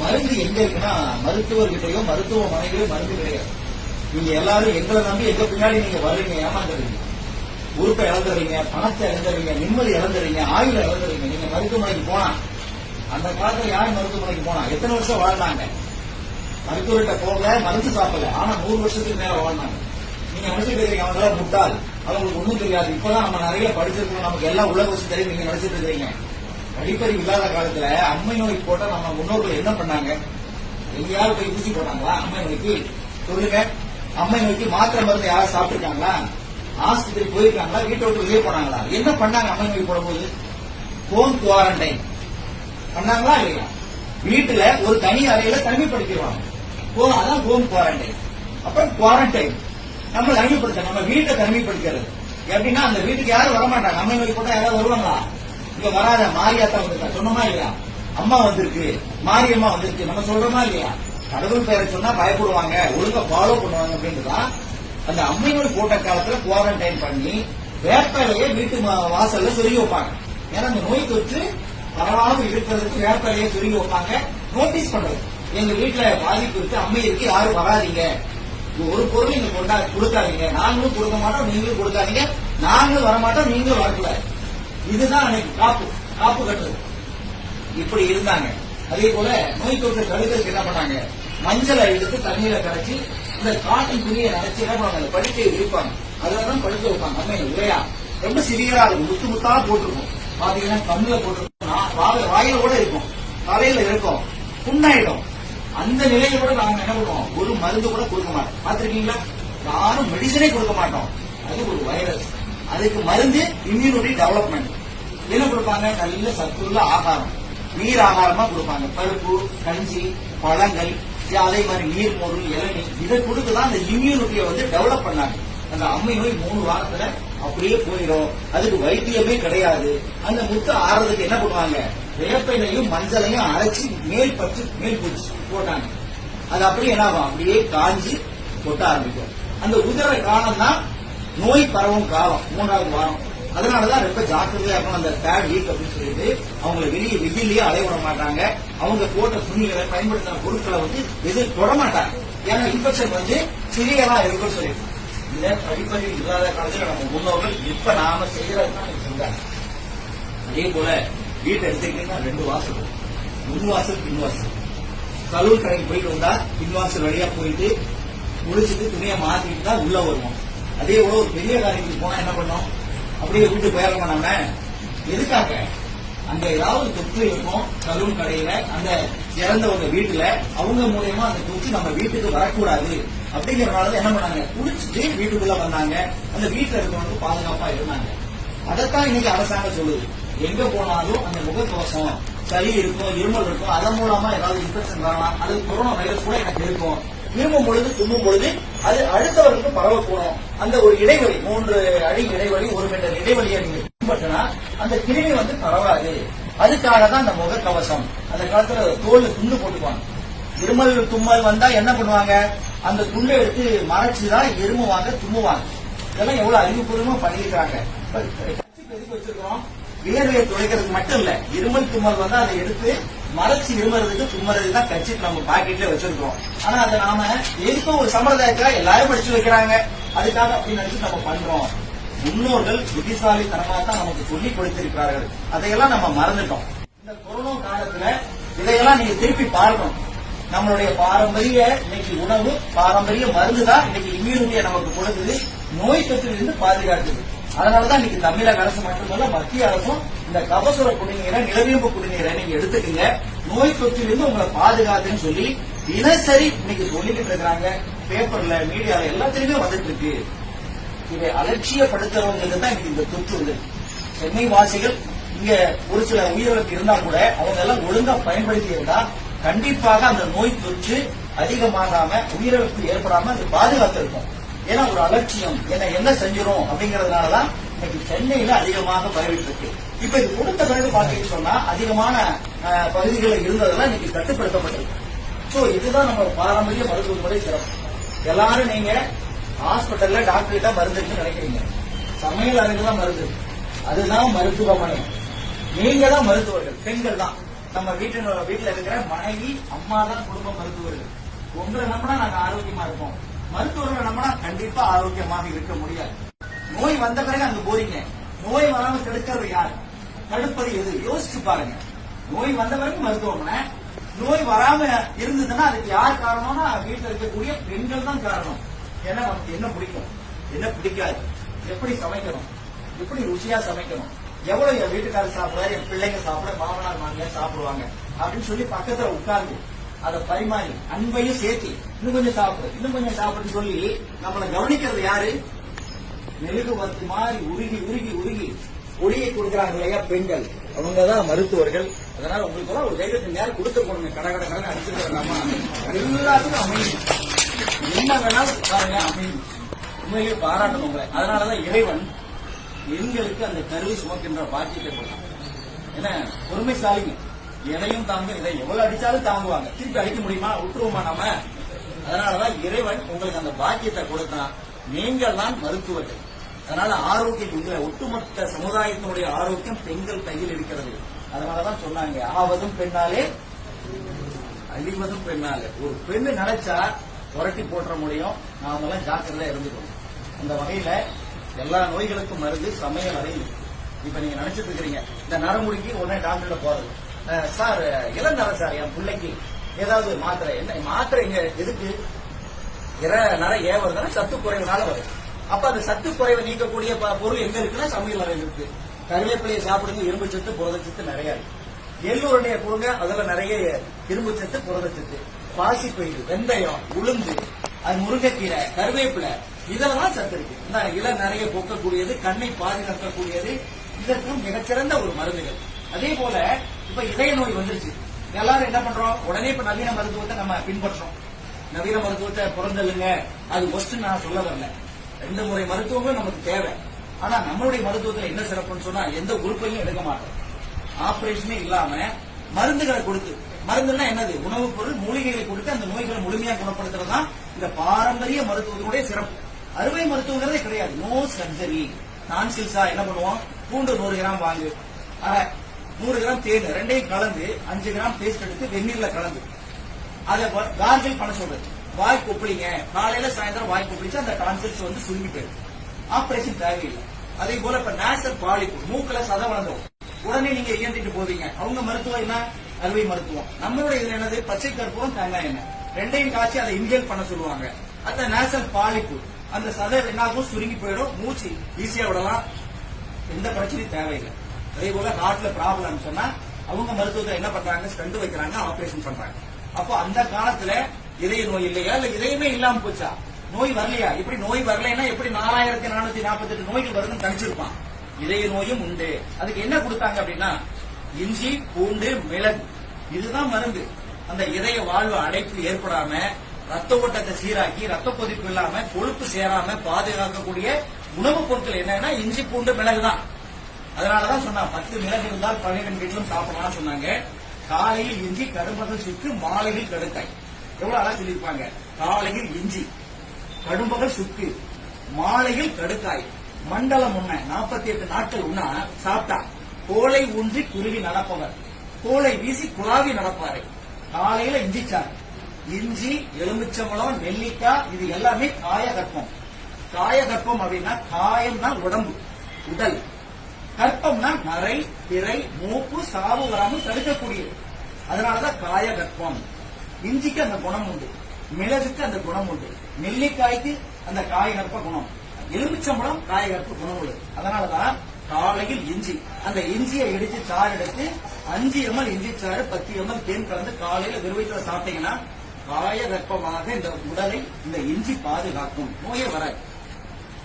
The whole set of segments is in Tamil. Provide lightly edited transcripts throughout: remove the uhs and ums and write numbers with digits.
மருந்து எங்க இருக்குன்னா மருத்துவர்கிட்டயோ மருத்துவமனைகளோ மருந்து கிடையாது. நீங்க எல்லாரும் எங்களை நம்பி எங்க பின்னாடி நீங்க வர்றீங்க, ஏமாந்துறீங்க, உறுப்பை இழந்துறீங்க, பணத்தை இழந்துறீங்க, நிம்மதி இழந்துறீங்க, ஆயுளை இழந்துறீங்க. நீங்க மருத்துவமனைக்கு போனா அந்த காலத்துல யார் மருத்துவமனைக்கு போனா எத்தனை வருஷம் வாழ்ந்தாங்க? மருத்துவர்கிட்ட போகல, மருந்து சாப்பிடல, ஆனா 100 வருஷத்துக்கு மேல வாழ்ந்தாங்க. நீங்க நினைச்சிட்டு இருக்கீங்க அவங்க முட்டாள், அவங்களுக்கு ஒண்ணும் தெரியாது. இப்பதான் நம்ம நிறைய படிச்சிருக்கோம், நமக்கு எல்லாம் உலக வசதி தெரியும் நீங்க நினைச்சிட்டு இருக்கீங்க. படிப்பறிவு இல்லாத காலத்துல அம்மை நோய் போட்டா நம்ம முன்னோர்கள் என்ன பண்ணாங்க? எங்கேயாவது போய் ஊசி போட்டாங்களா? அம்மை நோய்க்கு சொல்லுங்க. அம்மை நோய்க்கு மாத்திரை மருந்து யாரும் சாப்பிட்டுருக்காங்களா? ஆஸ்பத்திரி போயிருக்காங்களா? வீட்டை விட்டு வெளியே போனாங்களா? என்ன பண்ணாங்க? அம்மை நோய் போடும்போது ஹோம் குவாரண்டைன் பண்ணாங்களா இல்லையா? வீட்டுல ஒரு தனி அறையில தனிமைப்படுத்திடுவாங்க. அதான் ஹோம் குவாரண்டைன். அப்புறம் குவாரண்டைன் நம்ம தனிமைப்படுத்த, நம்ம வீட்டை தனிமைப்படுத்துறது எப்படின்னா அந்த வீட்டுக்கு யாரும் வரமாட்டாங்க. அம்மை நோய் போட்டா யாராவது வருவாங்களா? இங்க வராத, மாரியாத்தா வந்திருக்கா சொன்னோமா இல்லையா? அம்மா வந்திருக்கு, மாரியம்மா வந்திருக்கு நம்ம சொல்றோமா இல்லையா? கடவுள் பெயரை சொன்னா பயப்படுவாங்க, ஒழுங்கா ஃபாலோ பண்ணுவாங்க அப்படின்றதா. அந்த அம்மை நோய் போட்ட காலத்துல குவாரண்டைன் பண்ணி வேப்பலையே வீட்டு வாசல்ல சொருகி வைப்பாங்க. ஏன்னா அந்த நோய் தொற்று பரவாம இருக்கிறதுக்கு வேப்பலையே சொருகி வைப்பாங்க. நோட்டீஸ் பண்றது, எங்க வீட்டுல பாதிப்பு இருக்கு, அம்மை இருக்கு, யாரும் வராதிங்க, ஒரு பொருள் நீங்க கொடுக்காதீங்க, நாங்களும் கொடுக்க மாட்டோம், நீங்களும் கொடுக்காதீங்க, நாங்களும் வரமாட்டோம், நீங்களும் வரக்கூடாது. இதுதான் அன்னைக்கு காப்பு கட்டுறது. இப்படி இருந்தாங்க. அதே போல நோய் தொற்றை தடுக்கிறதுக்கு என்ன பண்ணாங்க? மஞ்சளை எடுத்து தண்ணீரை கரைச்சி இந்த காட்டன் துணியை நினைச்சு என்ன பண்ணுவாங்க? படுக்கையை விரிப்பாங்க, அதுலதான் படுக்க வைப்பாங்க. அம்மை இல்லையா? ரொம்ப சிறியரா இருக்கும், முத்து முத்தா போட்டிருக்கும். பாத்தீங்கன்னா கண்ணுல போட்டிருக்கும், வாயில கூட இருக்கும், தலையில இருக்கும், புண்ணாயிடும். அந்த நிலையில கூட நாங்க என்ன பண்ணுவோம்? ஒரு மருந்து கூட கொடுக்க மாட்டோம். பாத்திருக்கீங்களா? யாரும் மெடிசனே கொடுக்க மாட்டோம். அது ஒரு வைரஸ். அதுக்கு மருந்து இம்யூனிட்டி டெவலப்மெண்ட். என்ன கொடுப்பாங்க? நல்ல சத்துள்ள ஆகாரம், நீர் ஆகாரமா கொடுப்பாங்க. பருப்பு, கஞ்சி, பழங்கள், அதே மாதிரி நீர் மோர், இளநீ, இதை கொடுத்துதான் அந்த இம்யூனிட்டியை டெவலப் பண்ணாங்க. அந்த அம்மை நோய் 3 வாரத்துல அப்படியே போயிடும். அதுக்கு வைத்தியமே கிடையாது. அந்த முத்து ஆறதுக்கு என்ன பண்ணுவாங்க? வேப்பையிலையும் மஞ்சளையும் அரைச்சி மேல் பூச்சி போட்டாங்க. அது அப்படியே என்ன ஆகும்? அப்படியே காஞ்சி கொட்ட ஆரம்பிக்கும். அந்த உதிர காலம் தான் நோய் பரவும் காலம், 3வது வாரம். அதனாலதான் ரொம்ப ஜாக்கிரதையா இருக்கணும். அந்த தேர்ட் வீக் அப்படின்னு சொல்லிட்டு அவங்களை வெளியே வெயிலேயே அலைய விட மாட்டாங்க. அவங்க போட்ட துணிகளை, பயன்படுத்தின பொருட்களை எதுவும் தொட மாட்டாங்க. ஏன்னா இன்ஃபெக்ஷன் சிறியதா இருக்குன்னு சொல்லிட்டு இதை படிப்பறிவு இல்லாத காலத்தில் நம்ம முன்னோர்கள் இப்ப நாம செய்யறதுதான் செஞ்சாங்க. அதே போல வீட்டை எடுத்துக்கிட்டீங்கன்னா 2 வாசல், முன்வாசல், பின்வாசல். சலூன் கடைக்கு போயிட்டு வந்தா பின்வாசல் வழியா போயிட்டு குளிச்சுட்டு துணியை மாத்திட்டு தான் உள்ள வருவோம். அதே போல ஒரு பெரிய காரியத்துக்கு போனா என்ன பண்ணோம்? அப்படியே வீட்டு போயிடலாமா? நம்ம எதுக்காக? அங்க ஏதாவது தொற்று இருக்கும் சலூன் கடையில, அந்த இறந்தவங்க வீட்டுல, அவங்க மூலமா அந்த தொற்று நம்ம வீட்டுக்கு வரக்கூடாது அப்படிங்கறதுனால என்ன பண்ணாங்க? குளிச்சுட்டு வீட்டுக்குள்ள வந்தாங்க. அந்த வீட்டுல இருக்கவங்க பாதுகாப்பா இருந்தாங்க. அதைத்தான் இன்னைக்கு அரசாங்கம் சொல்லுது. எங்க போனாலும் அந்த முகக்கவசம், சளி இருக்கும், இருமல் இருக்கும், அதன் மூலமா ஏதாவது இன்ஃபெக்ஷன் வரலாம், அது கொரோனா வைரஸ் கூட எனக்கு இருக்கும். இருமும் பொழுது, தும்மும் பொழுது அது அடுத்தவருக்கு பரவக்கூடும். அந்த ஒரு இடைவெளி, 3 அடி இடைவெளி, 1 மீட்டர் இடைவெளியை நீங்க பின்பற்றினா அந்த கிருமி பரவாது. அதுக்காக தான் அந்த முகக்கவசம். அந்த காலத்துல தோல் துண்டு போட்டுக்குவாங்க. இருமல் தும்மல் வந்தா என்ன பண்ணுவாங்க? அந்த துண்டை எடுத்து மறைச்சுதான் இருமுவாங்க, தும்முவாங்க. இதெல்லாம் எவ்வளவு அறிவுபூர்வமா பண்ணிருக்காங்க. எதுக்கு வச்சிருக்கிறோம்? வியர்வையை துடைக்கிறதுக்கு மட்டும் இல்ல, இருமல் தும்மல் வந்தா அதை எடுத்து மறைச்சு இருமறதுக்கு, தும்மறதுக்கு தான் கட்சிட்டு நம்ம பாக்கெட்ல வச்சிருக்கோம். ஆனா அதை நாம எதுக்கும் ஒரு சம்பிரதாயத்துக்காக எல்லாரும் படிச்சு வைக்கிறாங்க, அதுக்காக அப்படின்னு நினைச்சு நம்ம பண்றோம். முன்னோர்கள் புத்திசாலித்தனமா தான் நமக்கு சொல்லி கொடுத்திருக்கிறார்கள். அதையெல்லாம் நம்ம மறந்துட்டோம். இந்த கொரோனா காலத்துல இதையெல்லாம் நீங்க திருப்பி பார்க்கணும். நம்மளுடைய பாரம்பரிய இன்னைக்கு உணவு, பாரம்பரிய மருந்து தான் இன்னைக்கு இம்யூனிட்டியை நமக்கு கொடுக்குது, நோய் தொற்றிலிருந்து பாதுகாக்குது. அதனாலதான் இன்னைக்கு தமிழக அரசு மட்டுமல்ல, மத்திய அரசும் இந்த கபசுர குடிநீரை, நிலவேம்பு குடிநீரை நீங்க எடுத்துக்கீங்க, நோய் தொற்றிலிருந்து உங்களை பாதுகாத்துன்னு சொல்லி தினசரி இன்னைக்கு சொல்லிக்கிட்டு இருக்கிறாங்க. பேப்பர்ல, மீடியால எல்லாத்திலுமே வந்துட்டு இருக்கு. இதை அலட்சியப்படுத்துறவங்களுக்கு தான் இன்னைக்கு இந்த தொற்று. சென்னை வாசிகள் இங்க ஒரு சில உயிரிழப்பு இருந்தா கூட அவங்க எல்லாம் ஒழுங்கா பயன்படுத்தி இருந்தா கண்டிப்பாக அந்த நோய் தொற்று அதிகமாகாம, உயிரிழப்பு ஏற்படாம அது பாதுகாத்து இருக்கும். ஏன்னா ஒரு அலட்சியம் என்ன செஞ்சிடும் அப்படிங்கறதுனாலதான் இன்னைக்கு சென்னையில அதிகமாக பரவிட்டு இருக்கு. இப்ப இது கொடுத்த பிறகு பாத்தீங்கன்னு சொன்னா அதிகமான பகுதிகளில் இருந்ததெல்லாம் இன்னைக்கு கட்டுப்படுத்தப்பட்டிருக்கு. சோ இதுதான் நம்ம பாரம்பரிய மருத்துவ முறை சிறப்பு. எல்லாரும் நீங்க ஹாஸ்பிட்டல்ல டாக்டர் கிட்ட மருந்து நினைக்கிறீங்க, சமையல் அறைக்கு தான் மருந்து, அதுதான் மருத்துவமனை. நீங்க தான் மருத்துவர்கள், பெண்கள் தான். நம்ம வீட்டுல இருக்கிற மனைவி, அம்மா தான் குடும்ப மருத்துவர்கள். உங்களை நம்பினா நாங்க ஆரோக்கியமா இருப்போம். மருத்துவர்களை நம்பினா கண்டிப்பா ஆரோக்கியமாக இருக்க முடியாது. நோய் வந்த பிறகு அங்க போறீங்க. நோய் வராம தடுக்கிறது யார்? தடுப்பது எது? யோசிச்சு பாருங்க. நோய் வந்த பிறகு மருத்துவமனை, நோய் வராம இருந்ததுன்னா அதுக்கு யார் காரணம்னா வீட்டில் இருக்கக்கூடிய பெண்கள் தான் காரணம். ஏன்னா நமக்கு என்ன பிடிக்கும், என்ன பிடிக்காது, எப்படி சமைக்கணும், எப்படி ருசியா சமைக்கணும், எவ்வளவு என் வீட்டுக்காரர் சாப்பிடுறாரு, என் பிள்ளைங்க சாப்பிட, மாமனார் மாமியார் சாப்பிடுவாங்க அப்படின்னு சொல்லி பக்கத்துல உட்கார்ந்து அதை பரிமாறி அன்பையும் சேர்த்து இன்னும் கொஞ்சம் சாப்பிடு, இன்னும் கொஞ்சம் சாப்பிடுன்னு சொல்லி நம்மளை கவனிக்கிறது யாரு? மெழுகு வத்து மாதிரி உருகி உருகி உருகி ஒளியை கொடுக்கிறாங்க இல்லையா பெண்கள், அவங்கதான் மருத்துவர்கள். அதனால உங்களுக்கு எல்லாம் ஒரு தைரியத்தை நேரம் கொடுத்துருக்கணும். கடை கடை கடை அடிச்சிருக்காமா எல்லாத்துக்கும் அமைதி, என்ன வேணாலும் பாருங்க அமைதி. உண்மையிலேயே பாராட்டணும் உங்களை. அதனாலதான் இறைவன் எங்களுக்கு அந்த கருவி சுமக்கின்ற பாக்கியத்தை கொடுத்தான். என்ன பொறுமைசாலிங்க, எதையும் தாங்க, இதை எவ்வளவு அடிச்சாலும் தாங்குவாங்க. திருப்பி அடிக்க முடியுமா? விட்டுருவோமா நாம? அதனாலதான் இறைவன் உங்களுக்கு அந்த பாக்கியத்தை கொடுத்தான். நீங்கள் தான் மருத்துவர்கள். அதனால ஆரோக்கியம் உங்களை ஒட்டுமொத்த சமுதாயத்தினுடைய ஆரோக்கியம் பெண்கள் கையில் இருக்கிறது. அதனாலதான் சொன்னாங்க, ஆவதும் பெண்ணாலே அழிவதும் பெண்ணாலே. ஒரு பெண்ணு நினைச்சா புரட்டி போட்டுற முடியும். நாமெல்லாம் ஜாக்கிரதையா இருந்துக்கணும். அந்த வகையில எல்லா நோய்களுக்கும் மருந்து சமையல் அறையில். இப்ப நீங்க நினைச்சிட்டு இருக்கிறீங்க இந்த நரமுடிக்கு உடனே டாக்டர்கிட்ட போறது. சார் இளநரம் சார், என் பிள்ளைக்கு ஏதாவது மாத்திரை, என்ன மாத்திரை இங்க எதுக்கு? நர ஏவதுன்னா சத்து குறைவுனால வரும். அப்ப அந்த சத்து குறைவை நீக்கக்கூடிய பொருள் எங்க இருக்குன்னா சமையல் அறையில் இருக்கு. கருவேப்பிலையை சாப்பிடுங்க, இரும்பு சத்து புரதச்சத்து நிறைய இருக்கு. எள்ளுருடைய கொடுங்க, அதுல நிறைய இரும்பு சத்து புரதச்சத்து. பாசிப்பயிறு, வெந்தயம், உளுந்து, அது முருங்கைக்கீரை, கருவேப்பிலை, இதெல்லாம் சத்து இருக்கு. இந்த இளம் நிறைய போக்கக்கூடியது, கண்ணை பாதுகாக்கக்கூடியது, இதற்கும் மிகச்சிறந்த ஒரு மருந்துகள். அதே போல இப்ப இதய நோய் வந்துருச்சு. எல்லாரும் என்ன பண்றோம்? உடனே இப்ப நவீன மருத்துவத்தை நம்ம பின்பற்றோம். நவீன மருத்துவத்தை புறந்தள்ளுங்க, அது ஒஸ்ட் நான் சொல்ல வரல. 2 முறை மருத்துவங்களும் நமக்கு தேவை. ஆனா நம்மளுடைய மருத்துவத்தில் என்ன சிறப்புன்னு சொன்னா எந்த உறுப்பையும் எடுக்க மாட்டோம். ஆபரேஷனே இல்லாம மருந்துகளை கொடுத்து, மருந்துன்னா என்னது? உணவுப் பொருள், மூலிகைகளை கொடுத்து அந்த நோய்களை முழுமையா குணப்படுத்துறது தான் இந்த பாரம்பரிய மருத்துவத்தினுடைய சிறப்பு. அறுவை மருத்துவங்கிறதே கிடையாது. No surgery. டான்சில்ஸா என்ன பண்ணுவோம்? பூண்டு 100 கிராம் வாங்கு, 100 கிராம் தேன், ரெண்டையும் கலந்து 5 கிராம் பேஸ்ட் எடுத்து வெந்நீர்ல கலந்து அதை கார்கில் பண்ண சொல்றது. வாய் கொப்பளிங்க, காலையில சாயந்தரம் வாய் கொப்பளிச்சு அந்த டான்சில்ஸ் வந்து சுருங்கி போயிடும். ஆபரேஷன் தேவையில்லை. அதே போல இப்ப நேசல் பாலிப்பு, மூக்குல சத வளர்ந்தோம், உடனே நீங்க இயந்திட்டு போவீங்க. அவங்க மருத்துவம் என்ன? அறுவை மருத்துவம். நம்மளுடைய இதுல என்னது? பச்சை கற்பூரம், தேங்காய் எண்ணெய் ரெண்டையும் காய்ச்சி அதை இன்ஹேல் பண்ண சொல்லுவாங்க. அந்த நேசல் பாலிப்பு, அந்த சதை என்னாகும்? சுருங்கி போயிடும். மூச்சு ஈஸியா விடலாம், எந்த பிரச்சனையும் தேவையில்லை. அதே போல ஹார்ட்ல ப்ராப்ளம் சொன்னா அவங்க மருத்துவத்தில் என்ன பண்றாங்க? ஸ்டண்ட் வைக்கிறாங்க, ஆபரேஷன் பண்றாங்க. அப்போ அந்த காலத்துல இதய நோய் இல்லையா? இல்ல இதயமே இல்லாம போச்சா? நோய் வரலையா? இப்படி நோய் வரலைன்னா எப்படி 4448 நோய்கள் வருதுன்னு தனிச்சிருப்பான். இதய நோயும் உண்டு. அதுக்கு என்ன கொடுத்தாங்க அப்படின்னா இஞ்சி, பூண்டு, மிளகு, இதுதான் மருந்து. அந்த இதய வாழ்வு அடைப்பு ஏற்படாம, ரத்த ஓட்டத்தை சீராக்கி, ரத்த கொதிப்பு இல்லாம, கொழுப்பு சேராம பாதுகாக்கக்கூடிய உணவுப் பொருட்கள் என்னன்னா இஞ்சி, பூண்டு, மிளகு தான். அதனாலதான் சொன்னா 10 மிளகு இருந்தால் 12 வீட்டிலும் சாப்பிடலாம் சொன்னாங்க. காலையில் இஞ்சி, கடும்பகல் சுக்கு, மாலையில் கடுக்காய். எவ்வளவு அழகா சொல்லியிருப்பாங்க. காலையில் இஞ்சி, கடும்பகல் சுக்கு, மாலையில் கடுக்காய். மண்டலம் 48 நாட்கள் உண்ணா சாப்பிட்டா கோலை ஊன்றி குருவி நடப்பவர், கோலை வீசி குழாவி நடப்பாரு. காலையில இஞ்சி சாறு, இஞ்சி, எலுமிச்சம்பழம், நெல்லிக்காய், இது எல்லாமே காயகற்பம். காயகற்பம் அப்படின்னா காயம்னா உடம்பு, உடல். கற்பம்னா நரை, பிறை, மூப்பு, சாவு வராமல் தடுக்கக்கூடியது. அதனாலதான் காயகற்பம். இஞ்சிக்கு அந்த குணம் உண்டு, மிளகுக்கு அந்த குணம் உண்டு, நெல்லிக்காய்க்கு அந்த காயகற்ப குணம், எலுமிச்சம்பழம் காயகற்ப குணம் உள்ளது. அதனாலதான் காலையில் இஞ்சி, அந்த இஞ்சியை இடிச்சு சாறு எடுத்து 5 ml இஞ்சி சாறு 10 ml தேன் கலந்து காலையில விருவத்துல சாப்பிட்டீங்கன்னா காயகற்பமாக இந்த உடலை இந்த இஞ்சி பாதுகாக்கும், நோயே வராது.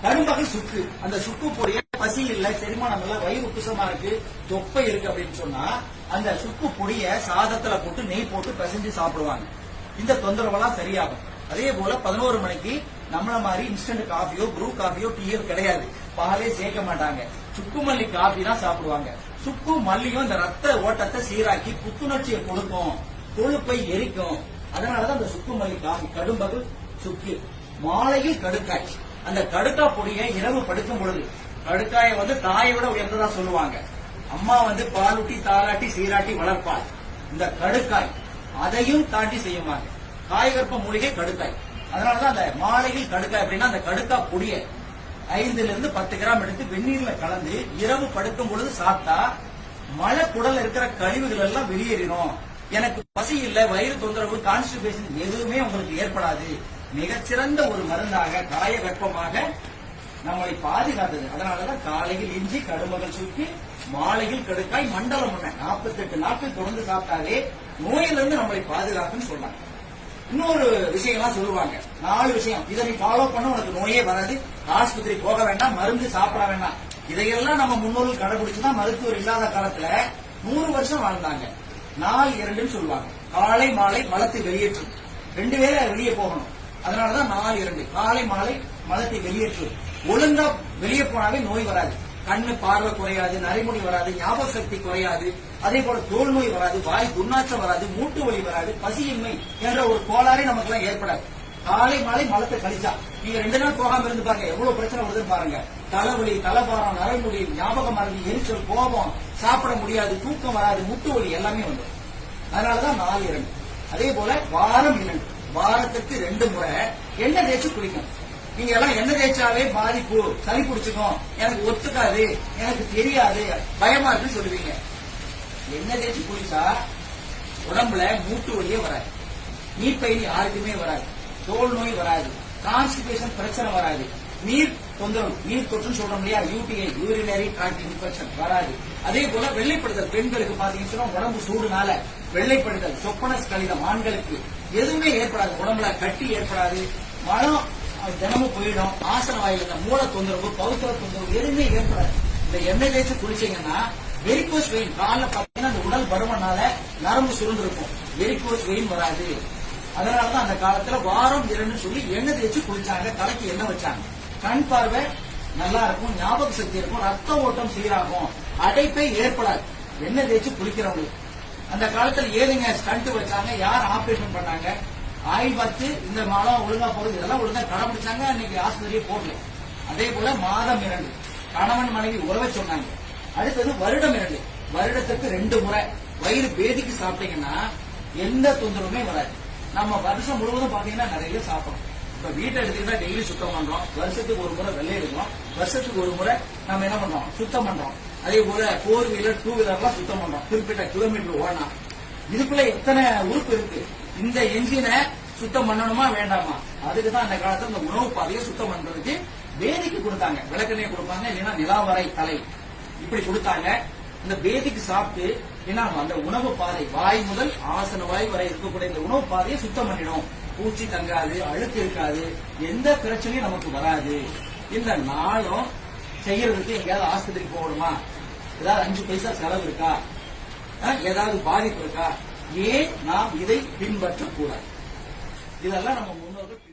கரும்பகல் சுக்கு, அந்த சுக்கு பொடிய பசி இல்ல, செரிமானம் இல்ல, வயிறு உப்புசமா இருக்கு, தொப்பை இருக்கு அப்படின்னு சொன்னா அந்த சுக்கு பொடிய சாதத்துல போட்டு நெய் போட்டு பிசைஞ்சு சாப்பிடுவாங்க. இந்த தொந்தரவெல்லாம் சரியாகும். அதே போல 11 மணிக்கு நம்மள மாதிரி இன்ஸ்டன்ட் காஃபியோ, ப்ரூ காஃபியோ, டீயோ கிடையாது. பாலே சேர்க்க மாட்டாங்க. சுக்கு மல்லி காஃபி தான் சாப்பிடுவாங்க. சுக்கு மல்லியும் இந்த ரத்த ஓட்டத்தை சீராக்கி புத்துணர்ச்சியை கொடுக்கும், கொழுப்பை எரிக்கும். அதனாலதான் அந்த சுக்கு மல்லி காஃபி. கடும்பகல் சுக்கு, மாலையில் கடுக்காய். அந்த கடுக்கா பொடியை இரவு படுக்கும் பொழுது, கடுக்காயை வந்து தாயை விட உயர்ந்ததா சொல்லுவாங்க. அம்மா வந்து பாலூட்டி, தாளாட்டி, சீராட்டி வளர்ப்பாள். இந்த கடுக்காய் அதையும் தாண்டி செய்யுமாங்க. காயகற்ப மூலிகை கடுக்காய். அதனாலதான் அந்த மாலையில் கடுக்காய் அப்படின்னா அந்த கடுக்காய் பொடியை 5 to 10 கிராம் எடுத்து வெந்நீர்ல கலந்து இரவு படுக்கும் பொழுது சாப்பிட்டா மழை குடல்ல இருக்கிற கழிவுகள் எல்லாம் வெளியேறிடும். எனக்கு பசி இல்ல, வயிறு தொந்தரவு, கான்ஸ்டிபேஷன் எதுவுமே உங்களுக்கு ஏற்படாது. மிகச்சிறந்த ஒரு மருந்தாக காயகற்பமாக நம்மளை பாதுகாத்தது. அதனாலதான் காலையில் இஞ்சி கடுமகள் சுற்றி மாலையில் கடுக்காய் மண்டலம் 48 நாட்கள் தொடர்ந்து சாப்பிட்டாலே நோயிலிருந்து நம்மளை பாதுகாக்குன்னு சொன்னாங்க. இன்னொரு விஷயம்லாம் சொல்லுவாங்க, 4 விஷயம். இதை நீ ஃபாலோ பண்ண உனக்கு நோயே வராது, ஆஸ்பத்திரி போக வேண்டாம், மருந்து சாப்பிட வேண்டாம். இதையெல்லாம் நம்ம முன்னோர்கள் கடைபிடிச்சுதான் மருத்துவர் இல்லாத காலத்துல 100 வருஷம் வாழ்ந்தாங்க. 4-2 சொல்லுவாங்க. காலை மாலை மலத்தை வெளியேற்றும், 2 பேரை வெளியே போகணும். அதனாலதான் 4-2. காலை மாலை மலத்தை வெளியேற்றும். ஒழுங்கா வெளியே போனாவே நோய் வராது. கண்ணு பார்வை குறையாது, நரைமுடி வராது, ஞாபக சக்தி குறையாது, அதே போல தோல் நோய் வராது, வாய் துர்நாற்றம் வராது, மூட்டு வலி வராது, பசியின்மை என்ற ஒரு கோளாறே நமக்கு எல்லாம் ஏற்படாது. காலை மாலை மலத்தை கழிச்சா நீங்க 2 நாள் போகாம இருந்து பாருங்க, எவ்வளவு பிரச்சனை வருதுன்னு பாருங்க. தலைவலி, தலைபாரம், நரைமுடி, ஞாபக மறதி, எரிச்சல், கோபம், சாப்பிட முடியாது, தூக்கம் வராது, முட்டு வலி எல்லாமே வந்துடும். அதனாலதான் 4-2. அதே போல வாரம் 2, வாரத்துக்கு 2 முறை எண்ணெய் தேய்ச்சி குளிக்கணும். நீங்க எல்லாம் எண்ணெய் தேய்ச்சாவே பாதிப்பு, சளி பிடிச்சுக்கும், எனக்கு ஒத்துக்காது, எனக்கு தெரியாது, பயமா இருக்குன்னு சொல்லுவீங்க. எண்ணெய் தேய்ச்சி குளிச்சா உடம்புல மூட்டு வலியே வராது, நீர்ப்பயிர் யாருக்குமே வராது, தோல் நோய் வராது, கான்ஸ்டிபேஷன் பிரச்சனை வராது, நீர் தொந்தரவு, நீர் தொற்றுன்னு சொல்றோம் இல்லையா, யூடிஐ யூரினரி ட்ராக்ட் இன்ஃபெக்ஷன் வராது. அதே போல வெள்ளைப்படுதல், பெண்களுக்கு பாத்தீங்கன்னா உடம்பு சூடுனால வெள்ளைப்படுதல், சொப்பனஸ் கழிதம் ஆண்களுக்கு எதுவுமே ஏற்படாது, உடம்புல கட்டி ஏற்படாது, மனம் தினமும் போயிடும், ஆசன வாயில இந்த மூல தொந்தரவு, பௌத்திர தொந்தரவு எதுவுமே ஏற்படாது. இந்த எண்ணெய் தேய்ச்சி குளிச்சீங்கன்னா வெரிகோஸ் வெயின், காலில் பாத்தீங்கன்னா அந்த உடல் பருமனால நரம்பு சுருண்டு இருக்கும், வெரிகோஸ் வெயின் வராது. அதனாலதான் அந்த காலத்துல வாரம் 2 சொல்லி எண்ணெய் தேய்ச்சி குளிச்சாங்க, தலைக்கு எண்ணெய் வச்சாங்க. கண் பார்வை நல்லா இருக்கும், ஞாபக சக்தி இருக்கும், ரத்த ஓட்டம் சீராகும், அடைப்பே ஏற்படாது எண்ணெய் தேய்ச்சி குளிக்கிறவங்களுக்கு. அந்த காலத்துல ஏதுங்க ஸ்டண்ட் வச்சாங்க, யார் ஆபரேஷன் பண்ணாங்க, ஆயில் பார்த்து இந்த மலம் ஒழுங்கா போறது, இதெல்லாம் ஒழுங்கா கடைபிடிச்சாங்க, இன்னைக்கு ஆஸ்பத்திரியே போடல. அதே போல மாதம் 2 கணவன் மனைவி உறவை சொன்னாங்க. அடுத்தது வருடம் 2, வருடத்துக்கு 2 முறை வயிறு பேதிக்கு சாப்பிட்டீங்கன்னா எந்த தொந்தரவுமே வராது. நம்ம வருஷம் முழுவதும் பாத்தீங்கன்னா நிறைய சாப்பிடும். இப்ப வீட்டை எடுத்துக்கிட்டா டெய்லி சுத்தம் பண்றோம், வருஷத்துக்கு 1 முறை வெள்ளை எடுக்கிறோம், வருஷத்துக்கு 1 முறை நம்ம என்ன பண்றோம், சுத்தம் பண்றோம். அதே போல 4 வீலர் 2 வீலர்லாம் சுத்தம் பண்றோம், குறிப்பிட்ட கிலோமீட்டர் ஓடனா. இதுக்குள்ள எத்தனை உறுப்பு இருக்கு, இந்த என்ஜினை சுத்தம் பண்ணணுமா வேண்டாமா? அதுக்குதான் அந்த காலத்துல இந்த உணவு பாதையை சுத்தம் பண்றதுக்கு பேதிக்கு கொடுத்தாங்க. விளக்கெண்ணெய் கொடுப்பாங்க, இல்லைன்னா நிலாவரை தலை இப்படி கொடுத்தாங்க. இந்த பேதிக்கு சாப்பிட்டு ஏன்னா அந்த உணவு பாதை வாய் முதல் ஆசன வாய் வரை இருக்கக்கூடிய இந்த உணவு பாதையை சுத்தம் பண்ணிடும். பூச்சி தங்காது, அழுக்கு இருக்காது, எந்த பிரச்சனையும் நமக்கு வராது. இந்த நாளும் செய்யறதுக்கு எங்கேயாவது ஆஸ்பத்திரிக்கு போகணுமா, ஏதாவது 5 பைசா செலவு இருக்கா, ஏதாவது பாதிப்பு இருக்கா, ஏன் நாம் இதை பின்பற்றக்கூடாது? இதெல்லாம் நம்ம முன்னோர்கள்